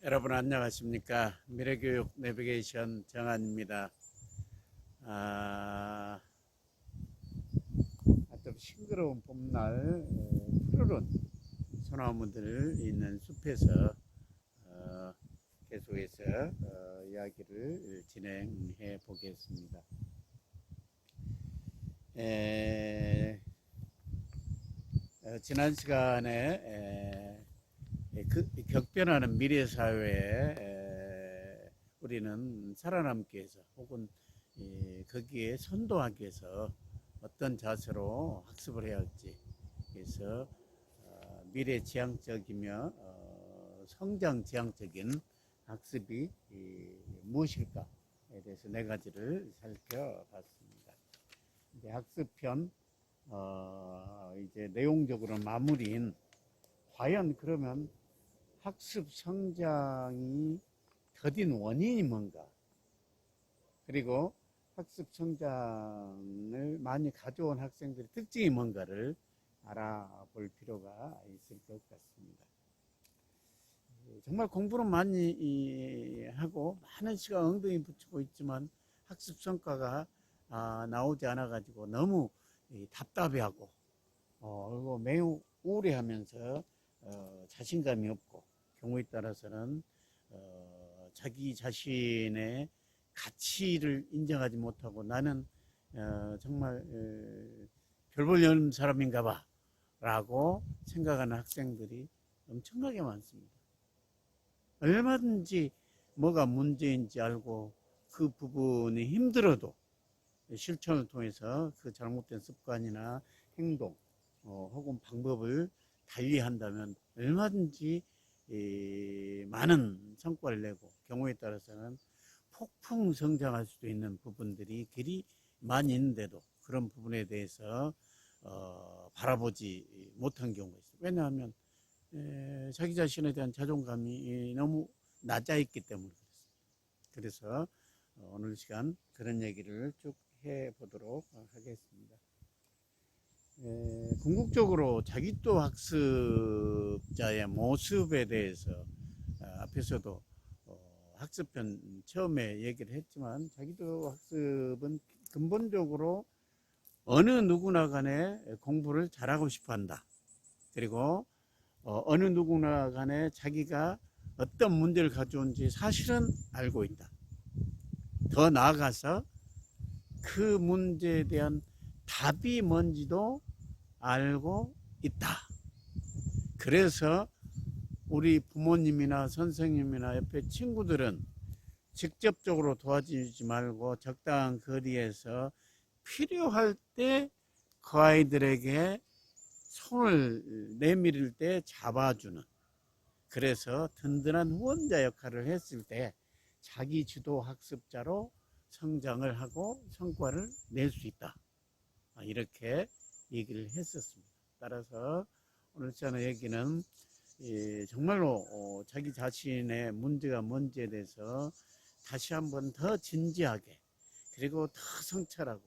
여러분 안녕하십니까? 미래교육 내비게이션 정한입니다. 아주 싱그러운 봄날 푸르른 소나무들 있는 숲에서 계속해서 이야기를 진행해 보겠습니다. 지난 시간에 격변하는 미래 사회에 우리는 살아남기 위해서 혹은 거기에 선도하기 위해서 어떤 자세로 학습을 해야 할지, 그래서 미래 지향적이며 성장 지향적인 학습이 무엇일까에 대해서 네 가지를 살펴봤습니다. 이제 학습편 이제 내용적으로 마무리인 과연 그러면 학습 성장이 더딘 원인이 뭔가, 그리고 학습 성장을 많이 가져온 학생들의 특징이 뭔가를 알아볼 필요가 있을 것 같습니다. 정말 공부는 많이 하고 많은 시간 엉덩이 붙이고 있지만 학습 성과가 나오지 않아 가지고 너무 답답해하고 그리고 매우 우울해하면서 자신감이 없고, 경우에 따라서는 자기 자신의 가치를 인정하지 못하고 나는 정말 별 볼 일 없는 사람인가 봐 라고 생각하는 학생들이 엄청나게 많습니다. 얼마든지 뭐가 문제인지 알고 그 부분이 힘들어도 실천을 통해서 그 잘못된 습관이나 행동 혹은 방법을 달리한다면 얼마든지 많은 성과를 내고, 경우에 따라서는 폭풍 성장할 수도 있는 부분들이 그리 많이 있는데도 그런 부분에 대해서 바라보지 못한 경우가 있어요. 왜냐하면 자기 자신에 대한 자존감이 너무 낮아 있기 때문에 그렇습니다. 그래서 오늘 시간 그런 얘기를 쭉 해보도록 하겠습니다. 궁극적으로 자기도 학습자의 모습에 대해서 앞에서도 학습편 처음에 얘기를 했지만, 자기도 학습은 근본적으로 어느 누구나 간에 공부를 잘하고 싶어 한다. 그리고 어느 누구나 간에 자기가 어떤 문제를 가져온지 사실은 알고 있다. 더 나아가서 그 문제에 대한 답이 뭔지도 알고 있다. 그래서 우리 부모님이나 선생님이나 옆에 친구들은 직접적으로 도와주지 말고 적당한 거리에서 필요할 때 그 아이들에게 손을 내밀을 때 잡아주는, 그래서 든든한 후원자 역할을 했을 때 자기 주도 학습자로 성장을 하고 성과를 낼 수 있다. 이렇게 얘기를 했었습니다. 따라서 오늘 저는 얘기는 정말로 자기 자신의 문제가 뭔지에 대해서 다시 한번 더 진지하게, 그리고 더 성찰하고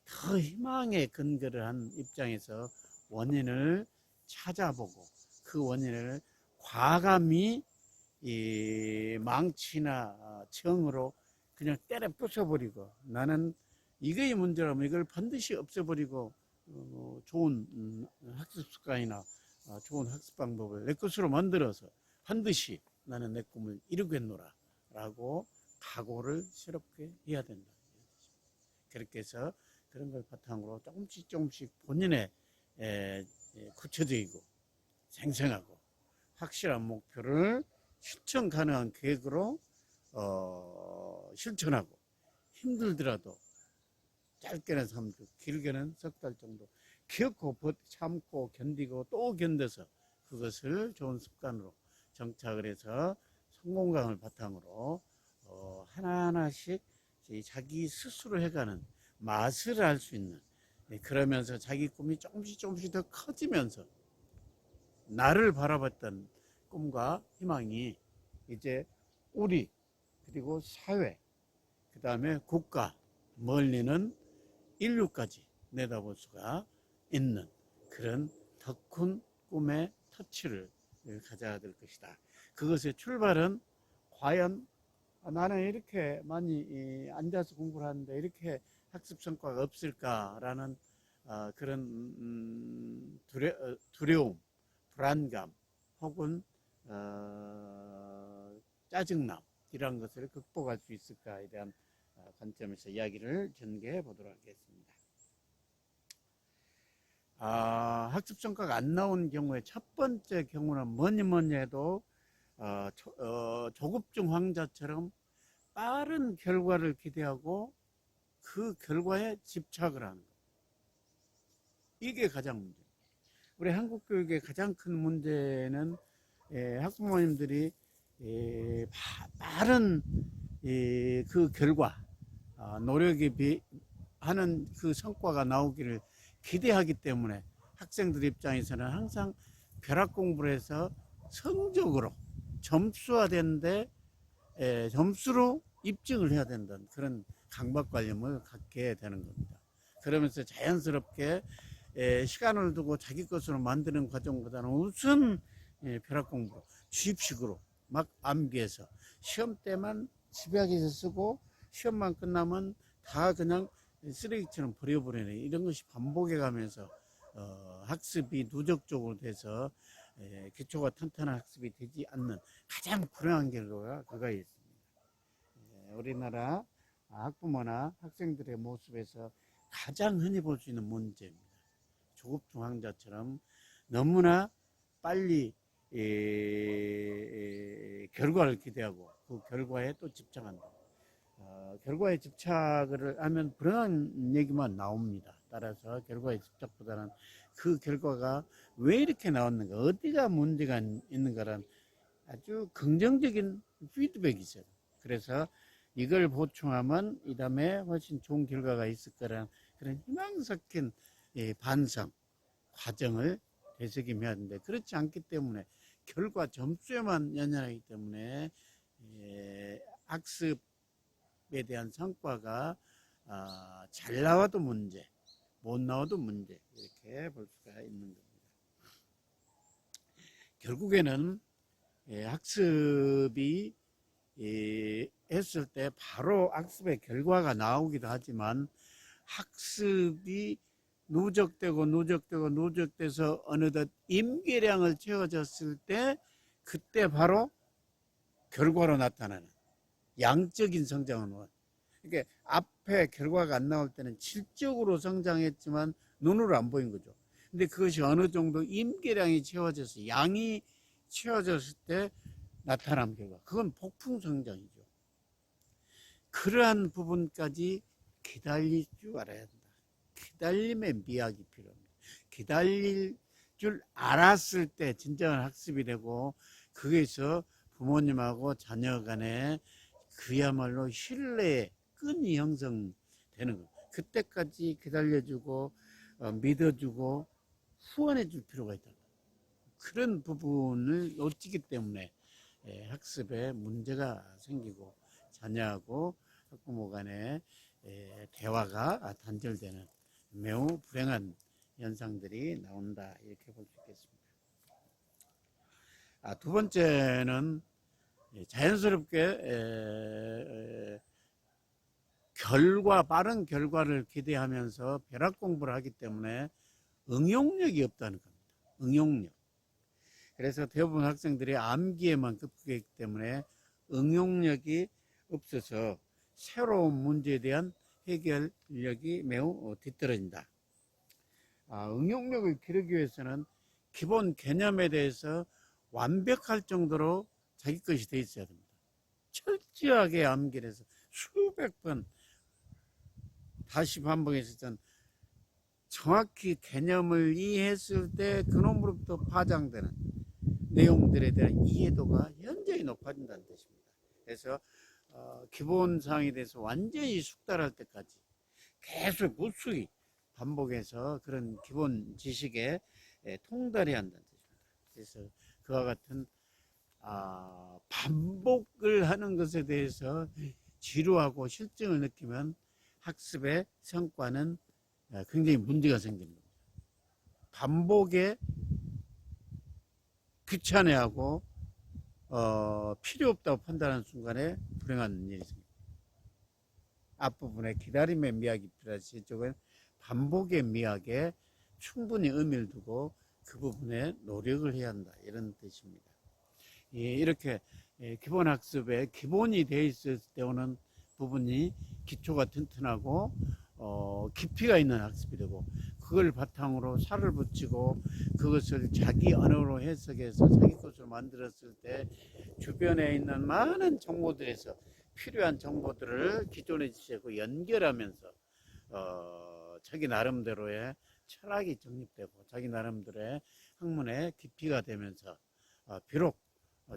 더 희망에 근거를 한 입장에서 원인을 찾아보고, 그 원인을 과감히 망치나 청으로 그냥 때려 부숴버리고, 나는 이거의 문제라면 이걸 반드시 없애버리고 좋은 학습 습관이나 좋은 학습 방법을 내 것으로 만들어서 반드시 나는 내 꿈을 이루겠노라 라고 각오를 새롭게 해야 된다. 그렇게 해서 그런 걸 바탕으로 조금씩 본인의 구체적이고 생생하고 확실한 목표를 실천 가능한 계획으로 실천하고, 힘들더라도 짧게는 3주, 길게는 석 달 정도 기억고 참고 견디고 또 견뎌서 그것을 좋은 습관으로 정착을 해서 성공강을 바탕으로 하나하나씩 자기 스스로 해가는 맛을 알 수 있는, 그러면서 자기 꿈이 조금씩 더 커지면서 나를 바라봤던 꿈과 희망이 이제 우리, 그리고 사회, 그 다음에 국가, 멀리는 인류까지 내다볼 수가 있는 그런 더 큰 꿈의 터치를 가져야 될 것이다. 그것의 출발은 과연 나는 이렇게 많이 앉아서 공부를 하는데 이렇게 학습 성과가 없을까라는 그런 두려움, 불안감 혹은 짜증남 이런 것을 극복할 수 있을까에 대한 관점에서 이야기를 전개해 보도록 하겠습니다. 학습 성과가 안 나온 경우에 첫 번째 경우는 뭐니 해도 조급증 환자처럼 빠른 결과를 기대하고 그 결과에 집착을 하는 것. 이게 가장 문제. 우리 한국 교육의 가장 큰 문제는 학부모님들이 빠른 그 결과, 노력이 하는 그 성과가 나오기를 기대하기 때문에 학생들 입장에서는 항상 벼락 공부를 해서 성적으로 점수화되는데 점수로 입증을 해야 된다는 그런 강박관념을 갖게 되는 겁니다. 그러면서 자연스럽게 시간을 두고 자기 것으로 만드는 과정보다는 우선 벼락 공부로 주입식으로 막 암기해서 시험 때만 집약해서 쓰고 시험만 끝나면 다 그냥 쓰레기처럼 버려버리는 이런 것이 반복해 가면서 학습이 누적적으로 돼서 기초가 탄탄한 학습이 되지 않는 가장 불행한 결과가 그거에 있습니다. 우리나라 학부모나 학생들의 모습에서 가장 흔히 볼 수 있는 문제입니다. 조급증 환자처럼 너무나 빨리 결과를 기대하고 그 결과에 또 집착한다. 결과에 집착을 하면 불행한 얘기만 나옵니다. 따라서 결과에 집착보다는 그 결과가 왜 이렇게 나왔는가, 어디가 문제가 있는가란 아주 긍정적인 피드백이 있어요. 그래서 이걸 보충하면 이 다음에 훨씬 좋은 결과가 있을 거라는 그런 희망 섞인 반성 과정을 되새김해야 하는데, 그렇지 않기 때문에 결과 점수에만 연연하기 때문에 학습에 대한 성과가 잘 나와도 문제, 못 나와도 문제, 이렇게 볼 수가 있는 겁니다. 결국에는 학습이 했을 때 바로 학습의 결과가 나오기도 하지만 학습이 누적돼서 어느덧 임계량을 채워졌을 때 그때 바로 결과로 나타나는 양적인 성장은, 그러니까 앞에 결과가 안 나올 때는 질적으로 성장했지만 눈으로 안 보인 거죠. 근데 그것이 어느 정도 임계량이 채워져서 양이 채워졌을 때 나타난 결과, 그건 폭풍 성장이죠. 그러한 부분까지 기다릴 줄 알아야 된다. 기다림의 미학이 필요합니다. 기다릴 줄 알았을 때 진정한 학습이 되고, 거기서 부모님하고 자녀 간에 그야말로 신뢰의 끈이 형성되는 것. 그때까지 기다려주고 믿어주고 후원해줄 필요가 있다. 그런 부분을 놓치기 때문에 학습에 문제가 생기고 자녀하고 학부모 간의 대화가 단절되는 매우 불행한 현상들이 나온다, 이렇게 볼 수 있겠습니다. 두 번째는 자연스럽게 빠른 결과를 기대하면서 벼락 공부를 하기 때문에 응용력이 없다는 겁니다. 응용력. 그래서 대부분 학생들이 암기에만 급급하기 때문에 응용력이 없어서 새로운 문제에 대한 해결력이 매우 뒤떨어진다. 응용력을 기르기 위해서는 기본 개념에 대해서 완벽할 정도로 자기 것이 돼 있어야 됩니다. 철저하게 암기를 해서 수백 번 다시 반복했을 때 정확히 개념을 이해했을 때 그놈으로부터 파장되는 내용들에 대한 이해도가 현저히 높아진다는 뜻입니다. 그래서 기본 사항에 대해서 완전히 숙달할 때까지 계속 무수히 반복해서 그런 기본 지식에 통달해야 한다는 뜻입니다. 그래서 그와 같은 반복을 하는 것에 대해서 지루하고 실증을 느끼면 학습의 성과는 굉장히 문제가 생깁니다. 반복에 귀찮아하고 필요 없다고 판단하는 순간에 불행한 일이 생깁니다. 앞부분에 기다림의 미학이 필요하지, 이쪽은 반복의 미학에 충분히 의미를 두고 그 부분에 노력을 해야 한다, 이런 뜻입니다. 이렇게 기본 학습에 기본이 되어 있을 때 오는 부분이 기초가 튼튼하고 깊이가 있는 학습이 되고, 그걸 바탕으로 살을 붙이고 그것을 자기 언어로 해석해서 자기 것으로 만들었을 때 주변에 있는 많은 정보들에서 필요한 정보들을 기존의 지식하고 연결하면서 자기 나름대로의 철학이 정립되고 자기 나름대로의 학문의 깊이가 되면서 비록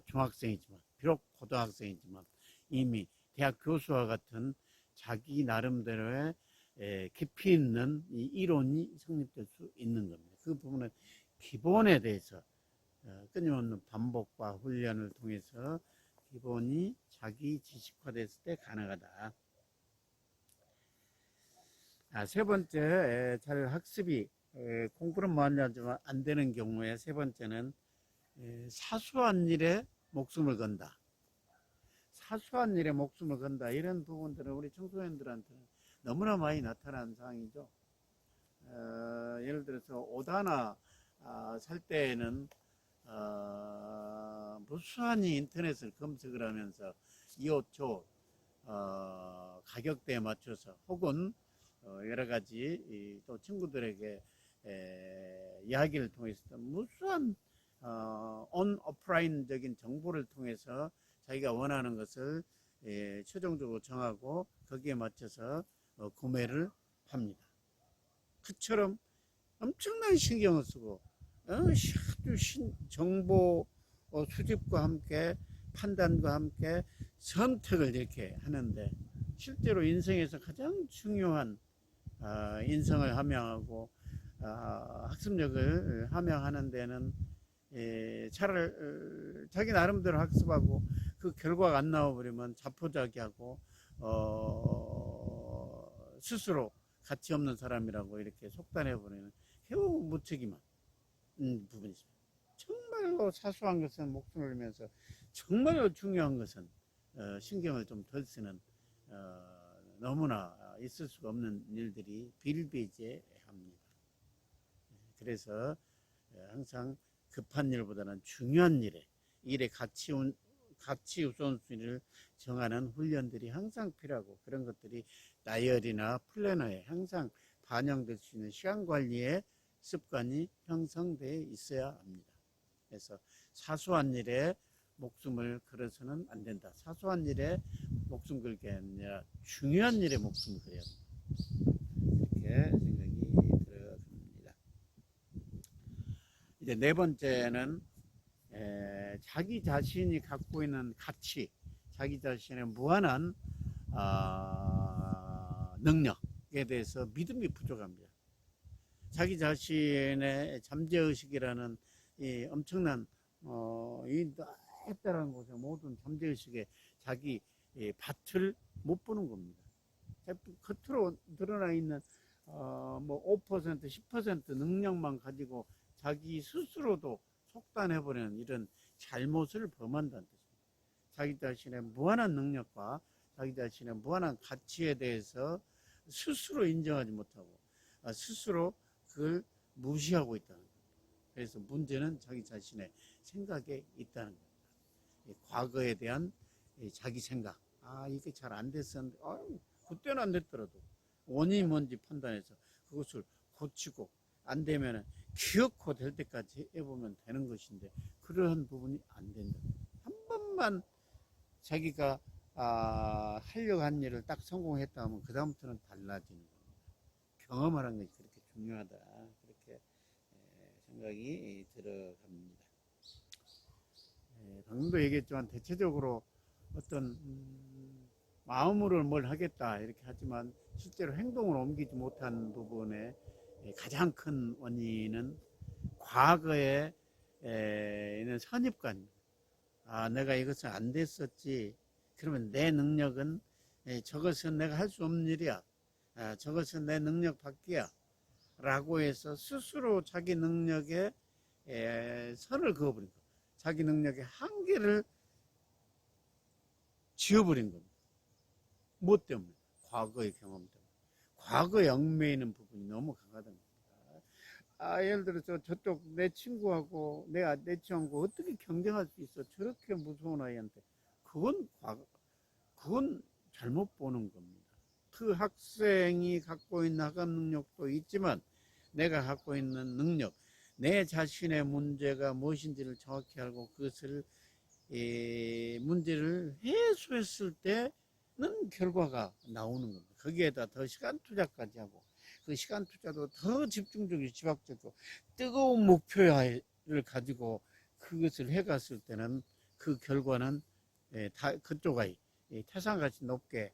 중학생이지만, 비록 고등학생이지만 이미 대학 교수와 같은 자기 나름대로의 깊이 있는 이 이론이 성립될 수 있는 겁니다. 그 부분은 기본에 대해서 끊임없는 반복과 훈련을 통해서 기본이 자기 지식화됐을 때 가능하다. 세 번째, 잘 학습이 공부는 많이 하지만 안 되는 경우에 세 번째는 사소한 일에 목숨을 건다. 사소한 일에 목숨을 건다. 이런 부분들은 우리 청소년들한테는 너무나 많이 나타나는 상황이죠. 예를 들어서 옷 하나 살 때에는 무수한이 인터넷을 검색을 하면서 이 옷 저 가격대에 맞춰서 혹은 여러 가지 또 친구들에게 이야기를 통해서 무수한 오프라인적인 정보를 통해서 자기가 원하는 것을 최종적으로 정하고 거기에 맞춰서 구매를 합니다. 그처럼 엄청난 신경을 쓰고 정보 수집과 함께 판단과 함께 선택을 이렇게 하는데, 실제로 인생에서 가장 중요한 인성을 함양하고 학습력을 함양하는 데는 차를 자기 나름대로 학습하고 그 결과가 안 나와버리면 자포자기하고 스스로 가치 없는 사람이라고 이렇게 속단해버리는 겨우 무책임한 부분이 있습니다. 정말로 사소한 것은 목숨을 걸면서 정말로 중요한 것은 신경을 좀 덜 쓰는 너무나 있을 수가 없는 일들이 비일비재합니다. 그래서 항상 급한 일보다는 중요한 일의 가치 우선순위를 정하는 훈련들이 항상 필요하고, 그런 것들이 다이어리나 플래너에 항상 반영될 수 있는 시간 관리의 습관이 형성되어 있어야 합니다. 그래서 사소한 일에 목숨을 걸어서는 안 된다. 사소한 일에 목숨 걸게 아니라 중요한 일에 목숨을 걸어야 한다. 이렇게 생각이 들어갑니다. 이제 네 번째는 자기 자신이 갖고 있는 가치, 자기 자신의 무한한 능력에 대해서 믿음이 부족합니다. 자기 자신의 잠재의식이라는 이 엄청난 이 넓다라는 곳에 모든 잠재의식에 자기 밭을 못 보는 겁니다. 겉으로 드러나 있는 뭐 5%, 10% 능력만 가지고 자기 스스로도 속단해버리는 이런 잘못을 범한다는 뜻입니다. 자기 자신의 무한한 능력과 자기 자신의 무한한 가치에 대해서 스스로 인정하지 못하고 스스로 그걸 무시하고 있다는 겁니다. 그래서 문제는 자기 자신의 생각에 있다는 겁니다. 과거에 대한 자기 생각, 이게 잘 안 됐었는데 그때는 안 됐더라도 원인이 뭔지 판단해서 그것을 고치고 안 되면 기어코 될 때까지 해보면 되는 것인데, 그러한 부분이 안 된다. 한 번만 자기가 하려고 한 일을 딱 성공했다 하면 그 다음부터는 달라지는 겁니다. 경험하는 것이 그렇게 중요하다, 그렇게 생각이 들어갑니다. 방금도 얘기했지만 대체적으로 어떤 마음으로 뭘 하겠다 이렇게 하지만 실제로 행동으로 옮기지 못한 부분에 가장 큰 원인은 과거에 있는 선입관입니다. 내가 이것은 안 됐었지, 그러면 내 능력은 저것은 내가 할 수 없는 일이야, 저것은 내 능력 밖이야 라고 해서 스스로 자기 능력에 선을 그어버린 거, 자기 능력의 한계를 지워버린 겁니다. 뭐 때문에? 과거의 경험 때문에. 과거에 얽매이는 부분이 너무 강하다는 겁니다. 예를 들어서 저쪽 내 친구하고 내 친구하고 어떻게 경쟁할 수 있어? 저렇게 무서운 아이한테. 그건 잘못 보는 겁니다. 그 학생이 갖고 있는 학업 능력도 있지만 내가 갖고 있는 능력, 내 자신의 문제가 무엇인지를 정확히 알고 그것을 문제를 해소했을 때는 결과가 나오는 겁니다. 거기에다 더 시간 투자까지 하고 그 시간 투자도 더 집중적이고 집약적이고 뜨거운 목표를 가지고 그것을 해갔을 때는 그 결과는 그쪽 아이 태산같이 높게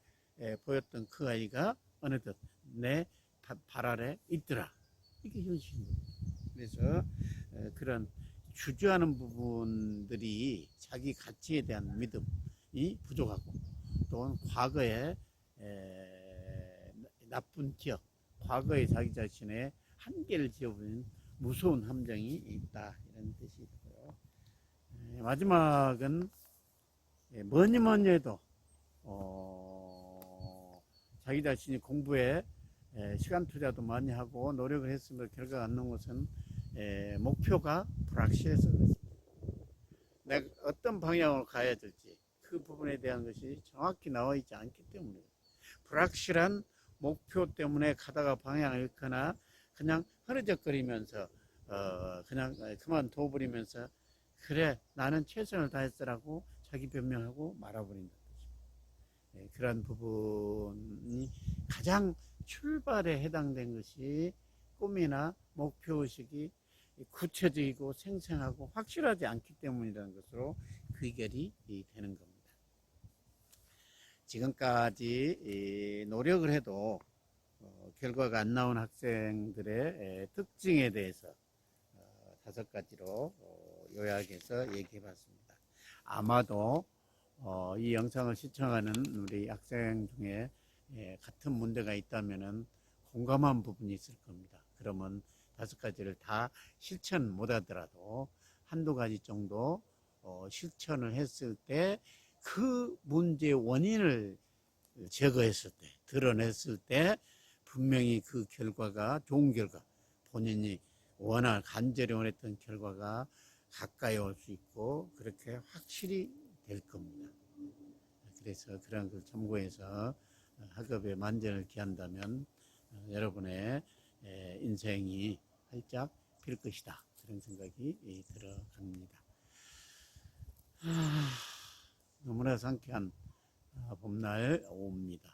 보였던 그 아이가 어느덧 내 발 아래 있더라. 이게 현실입니다. 그래서 그런 주저하는 부분들이 자기 가치에 대한 믿음이 부족하고 또는 과거의 나쁜 기억, 과거의 자기 자신의 한계를 지어버리는 무서운 함정이 있다, 이런 뜻이 있고요. 마지막은 뭐니 해도 자기 자신이 공부에 시간 투자도 많이 하고 노력을 했으면 결과가 안 나온 것은 목표가 불확실해서 그렇습니다. 내가 어떤 방향으로 가야 될지 그 부분에 대한 것이 정확히 나와 있지 않기 때문에 불확실한 목표 때문에 가다가 방향을 잃거나 그냥 흐느적거리면서 그냥 그만둬버리면서 그래 나는 최선을 다했어라고 자기 변명하고 말아버린다. 그런 부분이 가장 출발에 해당된 것이 꿈이나 목표의식이 구체적이고 생생하고 확실하지 않기 때문이라는 것으로 귀결이 되는 겁니다. 지금까지 노력을 해도 결과가 안 나온 학생들의 특징에 대해서 5가지로 요약해서 얘기해 봤습니다. 아마도 이 영상을 시청하는 우리 학생 중에 같은 문제가 있다면 공감한 부분이 있을 겁니다. 그러면 5가지를 다 실천 못하더라도 한두 가지 정도 실천을 했을 때 그 문제의 원인을 제거했을 때, 드러냈을 때 분명히 그 결과가 좋은 결과, 본인이 간절히 원했던 결과가 가까이 올 수 있고 그렇게 확실히 될 겁니다. 그래서 그런 걸 참고해서 학업에 만전을 기한다면 여러분의 인생이 활짝 필 것이다. 그런 생각이 들어갑니다. 너무나 상쾌한 봄날 오후입니다.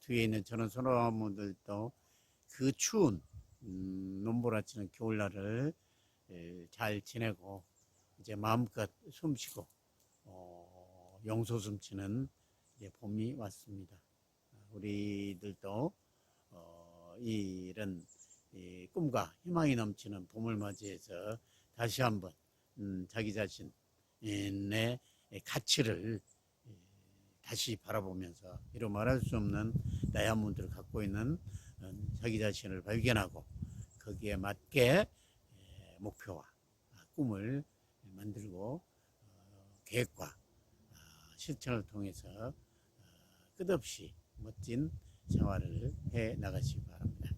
뒤에 있는 저런 소나무들도 그 추운 눈보라치는 겨울날을 잘 지내고 이제 마음껏 숨쉬고 용솟음치는 이제 봄이 왔습니다. 우리들도 이런 꿈과 희망이 넘치는 봄을 맞이해서 다시 한번 자기 자신의 가치를 다시 바라보면서 이루 말할 수 없는 다이아몬드를 갖고 있는 자기 자신을 발견하고 거기에 맞게 목표와 꿈을 만들고 계획과 실천을 통해서 끝없이 멋진 생활을 해 나가시기 바랍니다.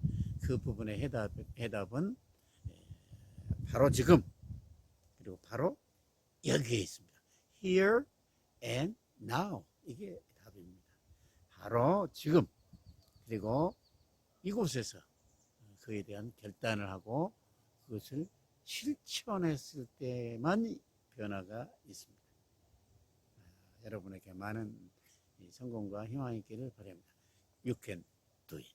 그 부분의 해답은 바로 지금 그리고 바로 여기에 있습니다. Here and now. 이게 답입니다. 바로 지금 그리고 이곳에서 그에 대한 결단을 하고 그것을 실천했을 때만 변화가 있습니다. 여러분에게 많은 성공과 희망이 있기를 바랍니다. You can do it.